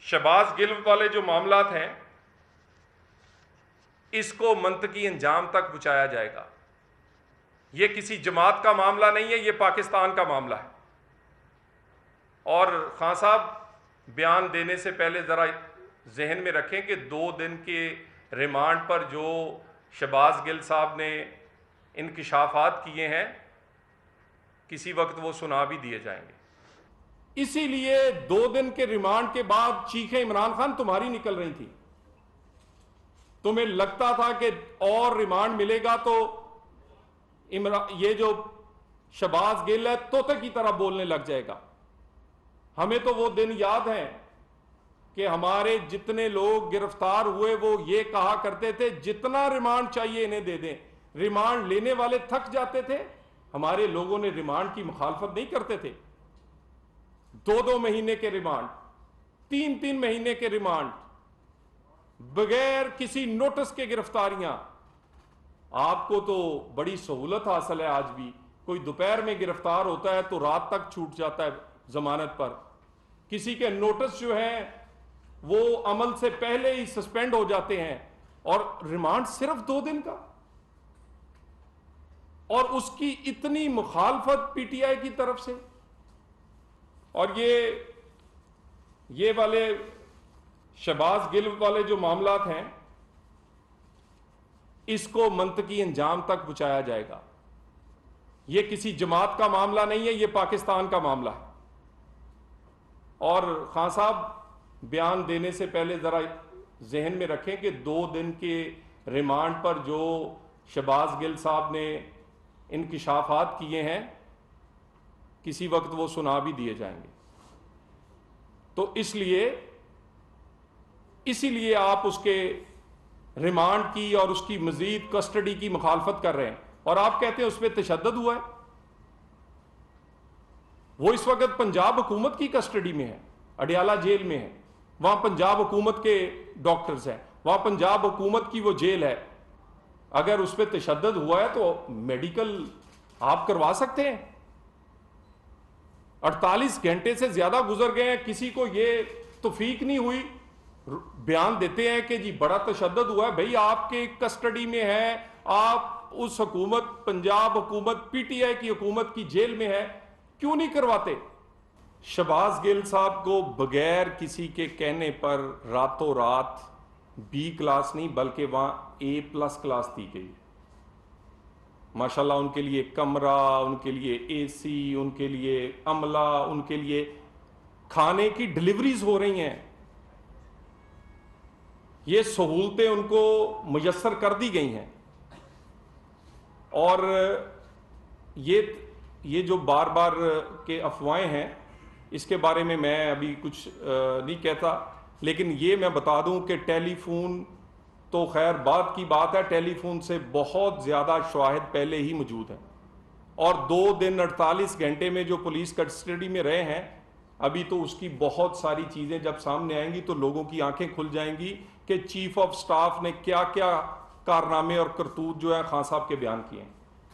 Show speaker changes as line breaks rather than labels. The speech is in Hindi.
शहबाज गिल वाले जो मामलात हैं, इसको मंतकी अंजाम तक पहुंचाया जाएगा। ये किसी जमात का मामला नहीं है, ये पाकिस्तान का मामला है। और खान साहब बयान देने से पहले ज़रा जहन में रखें कि 2 दिन के रिमांड पर जो शहबाज गिल साहब ने इंकिशाफात किए हैं, किसी वक्त वो सुना भी दिए जाएंगे।
इसीलिए 2 दिन के रिमांड के बाद चीखें इमरान खान तुम्हारी निकल रही थी। तुम्हें लगता था कि और रिमांड मिलेगा तो ये जो शहबाज गिल है तोते की तरह बोलने लग जाएगा। हमें तो वो दिन याद हैं कि हमारे जितने लोग गिरफ्तार हुए वो ये कहा करते थे जितना रिमांड चाहिए इन्हें दे दें। रिमांड लेने वाले थक जाते थे। हमारे लोगों ने रिमांड की मुखालफत नहीं करते थे। 2-2 महीने के रिमांड, 3-3 महीने के रिमांड, बगैर किसी नोटिस के गिरफ्तारियां। आपको तो बड़ी सहूलत हासिल है। आज भी कोई दोपहर में गिरफ्तार होता है तो रात तक छूट जाता है जमानत पर। किसी के नोटिस जो है वो अमल से पहले ही सस्पेंड हो जाते हैं, और रिमांड सिर्फ 2 दिन का। और उसकी इतनी मुखालफत पीटीआई की तरफ से। और ये वाले शहबाज गिल वाले जो मामलात हैं, इसको मंतकी अंजाम तक पहुंचाया जाएगा। ये किसी जमात का मामला नहीं है, ये पाकिस्तान का मामला है। और खान साहब बयान देने से पहले जरा जहन में रखें कि 2 दिन के रिमांड पर जो शहबाज गिल साहब ने इंकिशाफात किए हैं, किसी वक्त वो सुना भी दिए जाएंगे। तो इसीलिए आप उसके रिमांड की और उसकी मजीद कस्टडी की मुखालफत कर रहे हैं। और आप कहते हैं उस पर तशद्दुद हुआ है। वो इस वक्त पंजाब हुकूमत की कस्टडी में है, अडियाला जेल में है। वहां पंजाब हुकूमत के डॉक्टर्स हैं, वहां पंजाब हुकूमत की वो जेल है। अगर उस पर तशद्दुद हुआ है तो मेडिकल आप करवा सकते हैं। 48 घंटे से ज्यादा गुजर गए हैं, किसी को ये तौफीक नहीं हुई। बयान देते हैं कि जी बड़ा तशद्दुद हुआ है। भाई आपके कस्टडी में है, आप उस हुकूमत, पंजाब हुकूमत, पीटीआई की हुकूमत की जेल में है, क्यों नहीं करवाते? शहबाज गिल साहब को बगैर किसी के कहने पर रातों रात B क्लास नहीं बल्कि वहां A+ क्लास दी गई। माशाल्लाह उनके लिए कमरा, उनके लिए AC, उनके लिए अमला, उनके लिए खाने की डिलीवरीज हो रही हैं। ये सहूलतें उनको मुयस्सर कर दी गई हैं। और ये जो बार बार के अफवाहें हैं, इसके बारे में मैं अभी कुछ नहीं कहता। लेकिन ये मैं बता दूं कि टेलीफोन तो खैर बात की बात है, टेलीफोन से बहुत ज़्यादा शवाहिद पहले ही मौजूद हैं। और 2 दिन 48 घंटे में जो पुलिस कस्टडी में रहे हैं, अभी तो उसकी बहुत सारी चीज़ें जब सामने आएंगी तो लोगों की आंखें खुल जाएंगी कि चीफ ऑफ स्टाफ ने क्या क्या कारनामे और करतूत जो है खान साहब के बयान किए हैं।